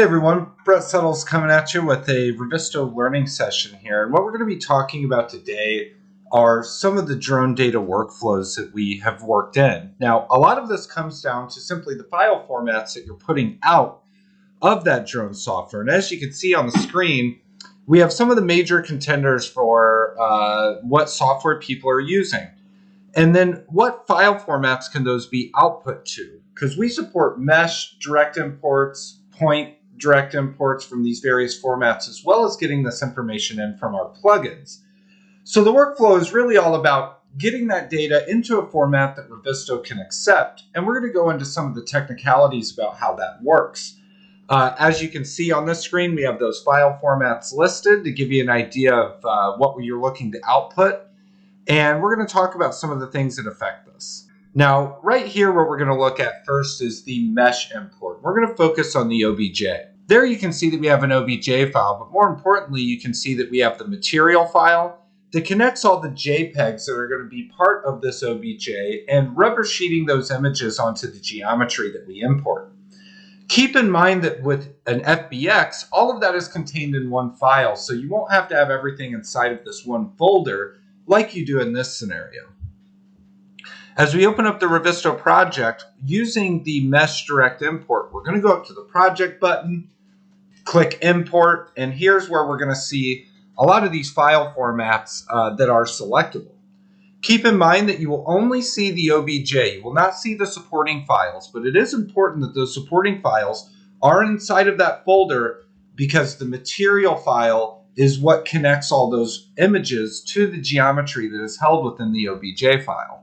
everyone, Brett Settles coming at you with a Revizto learning session here. And what we're going to be talking about today are some of the drone data workflows that we have worked in. Now, a lot of this comes down to simply the file formats that you're putting out of that drone software. And as you can see on the screen, we have some of the major contenders for what software people are using. And then what file formats can those be output to? Because we support mesh, direct imports, point direct imports from these various formats, as well as getting this information in from our plugins. So the workflow is really all about getting that data into a format that Revizto can accept. And we're going to go into some of the technicalities about how that works. As you can see on this screen, we have those file formats listed to give you an idea of what you're looking to output. And we're going to talk about some of the things that affect this. Now, right here, what we're going to look at first is the mesh import. We're going to focus on the OBJ. There you can see that we have an OBJ file, but more importantly, you can see that we have the material file that connects all the JPEGs that are going to be part of this OBJ and rubber sheeting those images onto the geometry that we import. Keep in mind that with an FBX, all of that is contained in one file, so you won't have to have everything inside of this one folder like you do in this scenario. As we open up the Revizto project, using the Mesh Direct Import, we're going to go up to the Project button, click Import, and here's where we're going to see a lot of these file formats that are selectable. Keep in mind that you will only see the OBJ. You will not see the supporting files, but it is important that those supporting files are inside of that folder because the material file is what connects all those images to the geometry that is held within the OBJ file.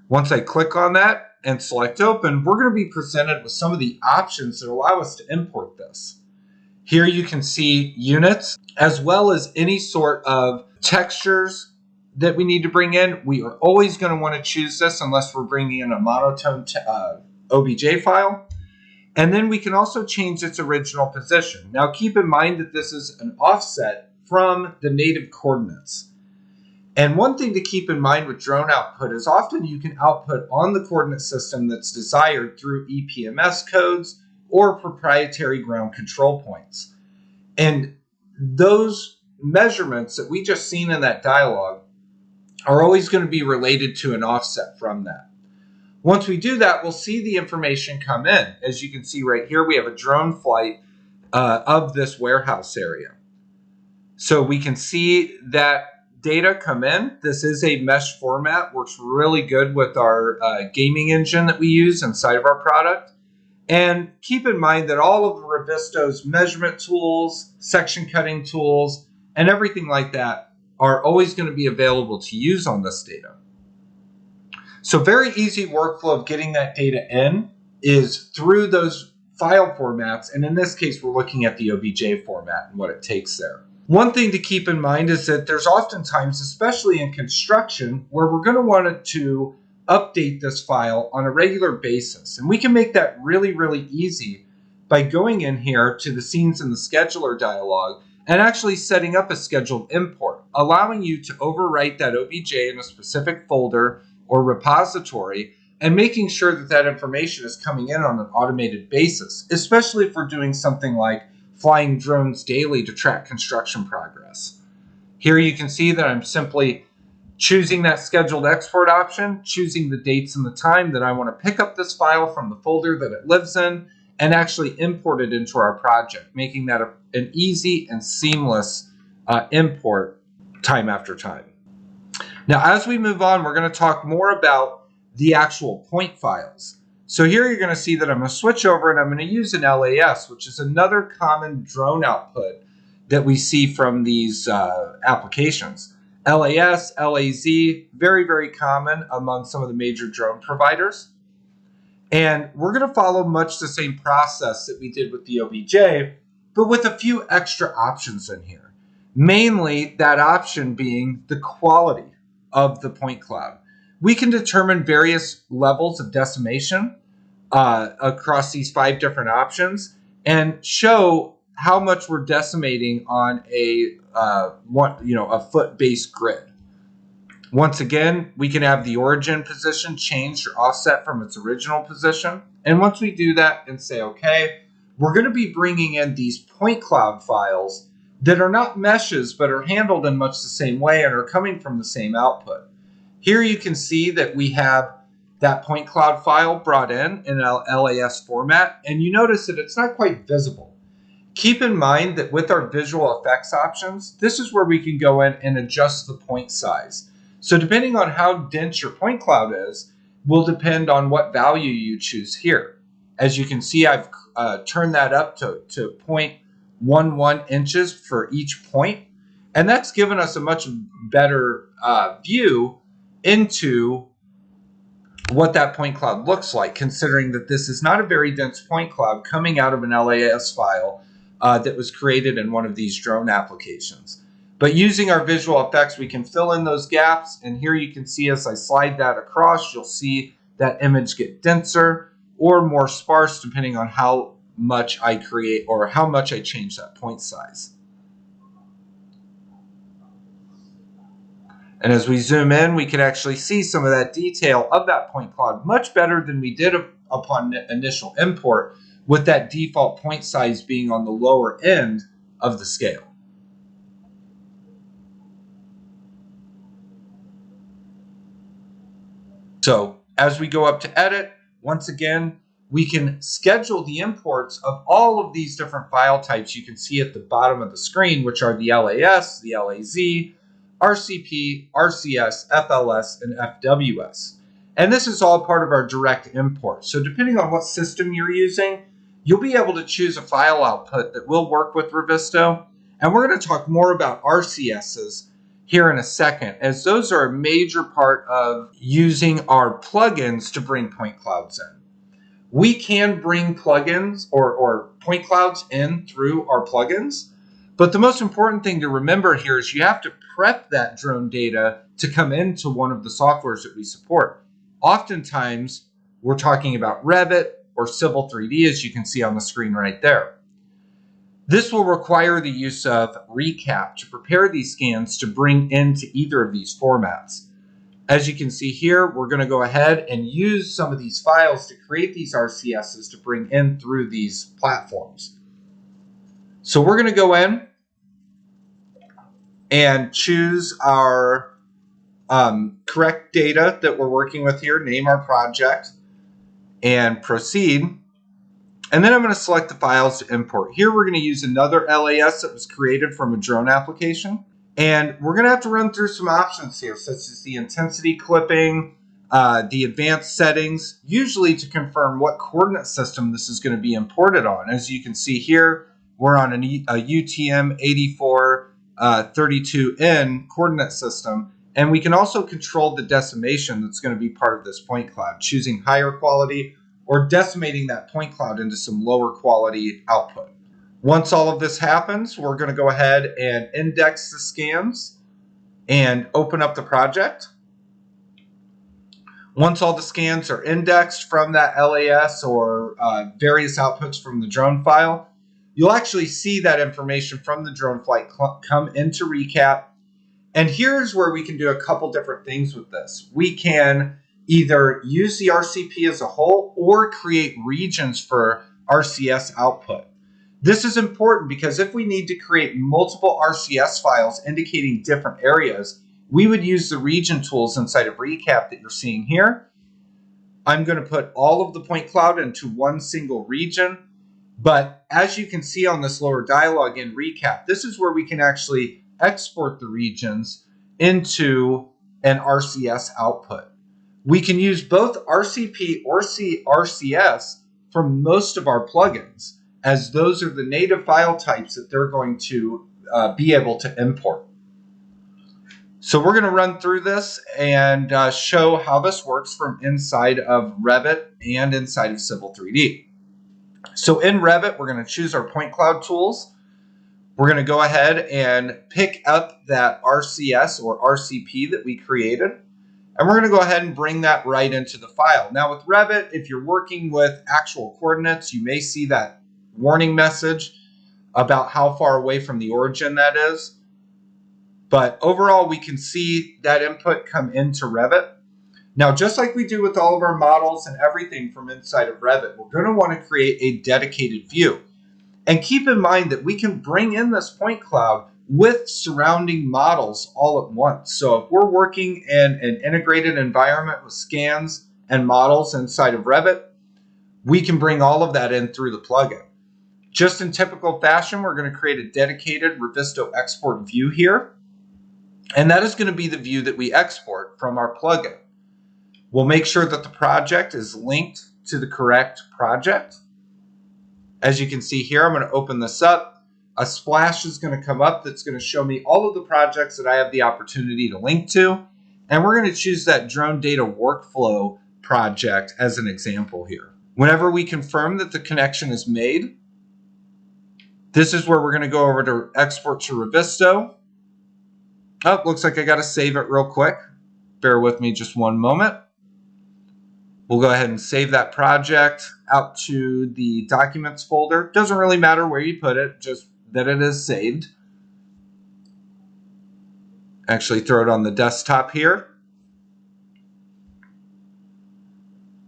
Once I click on that and select Open, we're going to be presented with some of the options that allow us to import this. Here you can see units, as well as any sort of textures that we need to bring in. We are always going to want to choose this unless we're bringing in a monotone OBJ file. And then we can also change its original position. Now keep in mind that this is an offset from the native coordinates. And one thing to keep in mind with drone output is often you can output on the coordinate system that's desired through EPMS codes or proprietary ground control points. And those measurements that we just seen in that dialog are always going to be related to an offset from that. Once we do that, we'll see the information come in. As you can see right here, we have a drone flight of this warehouse area. So we can see that data come in. This is a mesh format, works really good with our gaming engine that we use inside of our product. And keep in mind that all of Revizto's measurement tools, section cutting tools, and everything like that are always going to be available to use on this data. So very easy workflow of getting that data in is through those file formats. And in this case, we're looking at the OBJ format and what it takes there. One thing to keep in mind is that there's oftentimes, especially in construction, where we're going to want to update this file on a regular basis. And we can make that really, really easy by going in here to the Scenes in the Scheduler dialog and actually setting up a scheduled import, allowing you to overwrite that OBJ in a specific folder or repository and making sure that that information is coming in on an automated basis, especially if we're doing something like flying drones daily to track construction progress. Here you can see that I'm simply choosing that scheduled export option, choosing the dates and the time that I want to pick up this file from the folder that it lives in and actually import it into our project, making that an easy and seamless import time after time. Now, as we move on, we're going to talk more about the actual point files. So here you're going to see that I'm going to switch over and I'm going to use an LAS, which is another common drone output that we see from these applications. LAS, LAZ, very, very common among some of the major drone providers. And we're going to follow much the same process that we did with the OBJ, but with a few extra options in here. Mainly that option being the quality of the point cloud. We can determine various levels of decimation across these 5 different options and show how much we're decimating on a foot-based grid. Once again, we can have the origin position changed or offset from its original position. And once we do that and say, okay, we're going to be bringing in these point cloud files that are not meshes, but are handled in much the same way and are coming from the same output. Here you can see that we have that point cloud file brought in an LAS format, and you notice that it's not quite visible. Keep in mind that with our visual effects options, this is where we can go in and adjust the point size. So depending on how dense your point cloud is, will depend on what value you choose here. As you can see, I've turned that up to 0.11 inches for each point, and that's given us a much better view into what that point cloud looks like, considering that this is not a very dense point cloud coming out of an LAS file that was created in one of these drone applications. But using our visual effects, we can fill in those gaps. And here you can see as I slide that across, you'll see that image get denser or more sparse, depending on how much I create or how much I change that point size. And as we zoom in, we can actually see some of that detail of that point cloud much better than we did upon initial import, with that default point size being on the lower end of the scale. So as we go up to edit, once again, we can schedule the imports of all of these different file types you can see at the bottom of the screen, which are the LAS, the LAZ, RCP, RCS, FLS, and FWS. And this is all part of our direct import. So depending on what system you're using, you'll be able to choose a file output that will work with Revizto. And we're going to talk more about RCSs here in a second, as those are a major part of using our plugins to bring point clouds in. We can bring plugins or point clouds in through our plugins, but the most important thing to remember here is you have to prep that drone data to come into one of the softwares that we support. Oftentimes, we're talking about Revit or Civil 3D, as you can see on the screen right there. This will require the use of Recap to prepare these scans to bring into either of these formats. As you can see here, we're going to go ahead and use some of these files to create these RCSs to bring in through these platforms. So we're going to go in and choose our correct data that we're working with here, name our project, and proceed. And then I'm going to select the files to import. Here we're going to use another LAS that was created from a drone application. And we're going to have to run through some options here, such as the intensity clipping, the advanced settings, usually to confirm what coordinate system this is going to be imported on. As you can see here, we're on a UTM 8432N coordinate system. And we can also control the decimation that's going to be part of this point cloud, choosing higher quality or decimating that point cloud into some lower quality output. Once all of this happens, we're going to go ahead and index the scans and open up the project. Once all the scans are indexed from that LAS or various outputs from the drone file, you'll actually see that information from the drone flight come into Recap. And here's where we can do a couple different things with this. We can either use the RCP as a whole or create regions for RCS output. This is important because if we need to create multiple RCS files indicating different areas, we would use the region tools inside of Recap that you're seeing here. I'm going to put all of the point cloud into one single region, but as you can see on this lower dialog in Recap, this is where we can actually export the regions into an RCS output. We can use both RCP or RCS from most of our plugins, as those are the native file types that they're going to be able to import. So we're going to run through this and show how this works from inside of Revit and inside of Civil 3D. So in Revit, we're going to choose our point cloud tools. We're going to go ahead and pick up that RCS or RCP that we created. And we're going to go ahead and bring that right into the file. Now with Revit, if you're working with actual coordinates, you may see that warning message about how far away from the origin that is. But overall, we can see that input come into Revit. Now, just like we do with all of our models and everything from inside of Revit, we're going to want to create a dedicated view. And keep in mind that we can bring in this point cloud with surrounding models all at once. So if we're working in an integrated environment with scans and models inside of Revit, we can bring all of that in through the plugin. Just in typical fashion, we're going to create a dedicated Revizto export view here. And that is going to be the view that we export from our plugin. We'll make sure that the project is linked to the correct project. As you can see here, I'm going to open this up. A splash is going to come up that's going to show me all of the projects that I have the opportunity to link to. And we're going to choose that drone data workflow project as an example here. Whenever we confirm that the connection is made, this is where we're going to go over to export to Revizto. Oh, looks like I got to save it real quick. Bear with me just one moment. We'll go ahead and save that project out to the documents folder. Doesn't really matter where you put it, just that it is saved. Actually throw it on the desktop here.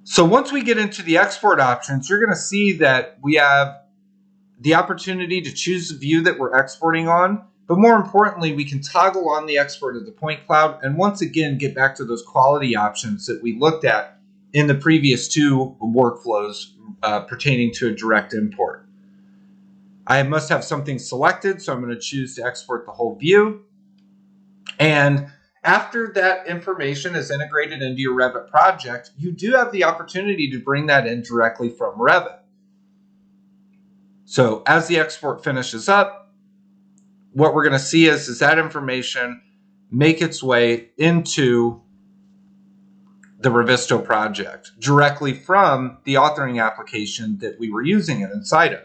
So once we get into the export options, you're going to see that we have the opportunity to choose the view that we're exporting on. But more importantly, we can toggle on the export of the point cloud and once again get back to those quality options that we looked at in the previous two workflows pertaining to a direct import. I must have something selected, so I'm going to choose to export the whole view. And after that information is integrated into your Revit project, you do have the opportunity to bring that in directly from Revit. So as the export finishes up, what we're going to see is that information make its way into the Revizto project directly from the authoring application that we were using it inside of.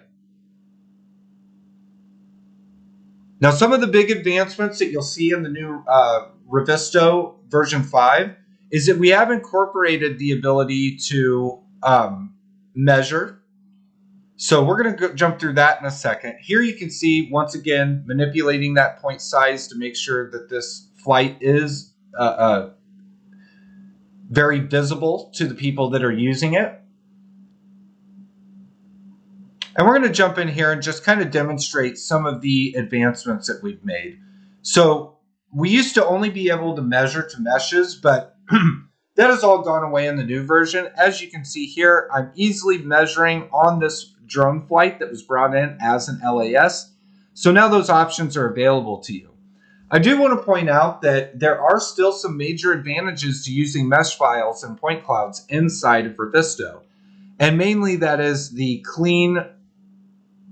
Now, some of the big advancements that you'll see in the new Revizto version 5 is that we have incorporated the ability to measure. So we're going to jump through that in a second. Here you can see, once again, manipulating that point size to make sure that this flight is very visible to the people that are using it. And we're going to jump in here and just kind of demonstrate some of the advancements that we've made. So we used to only be able to measure to meshes, but that has all gone away in the new version. As you can see here, I'm easily measuring on this drone flight that was brought in as an LAS. So now those options are available to you. I do want to point out that there are still some major advantages to using mesh files and point clouds inside of Revizto. And mainly that is the clean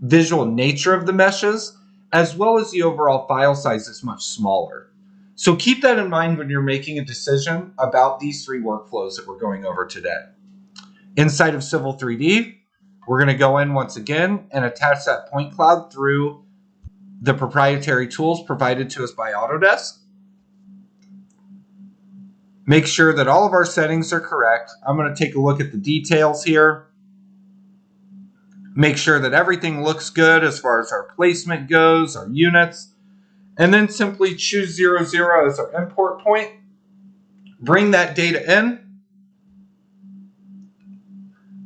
visual nature of the meshes, as well as the overall file size is much smaller. So keep that in mind when you're making a decision about these three workflows that we're going over today. Inside of Civil 3D, we're going to go in once again and attach that point cloud through the proprietary tools provided to us by Autodesk. Make sure that all of our settings are correct. I'm going to take a look at the details here. Make sure that everything looks good as far as our placement goes, our units, and then simply choose 00 as our import point. Bring that data in.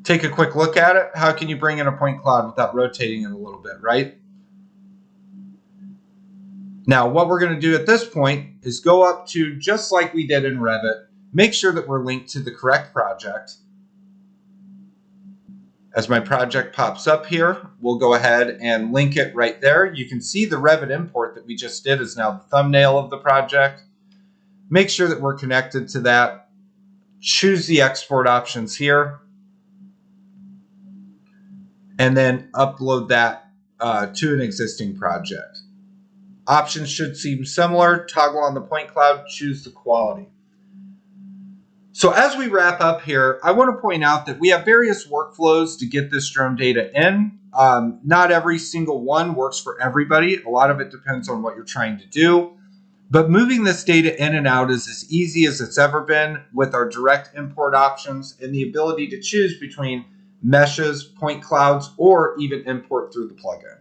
Take a quick look at it. How can you bring in a point cloud without rotating it a little bit, right? Now, what we're going to do at this point is go up to, just like we did in Revit, make sure that we're linked to the correct project. As my project pops up here, we'll go ahead and link it right there. You can see the Revit import that we just did is now the thumbnail of the project. Make sure that we're connected to that. Choose the export options here. And then upload that to an existing project. Options should seem similar. Toggle on the point cloud, choose the quality. So as we wrap up here, I want to point out that we have various workflows to get this drone data in. Not every single one works for everybody. A lot of it depends on what you're trying to do. But moving this data in and out is as easy as it's ever been with our direct import options and the ability to choose between meshes, point clouds, or even import through the plugin.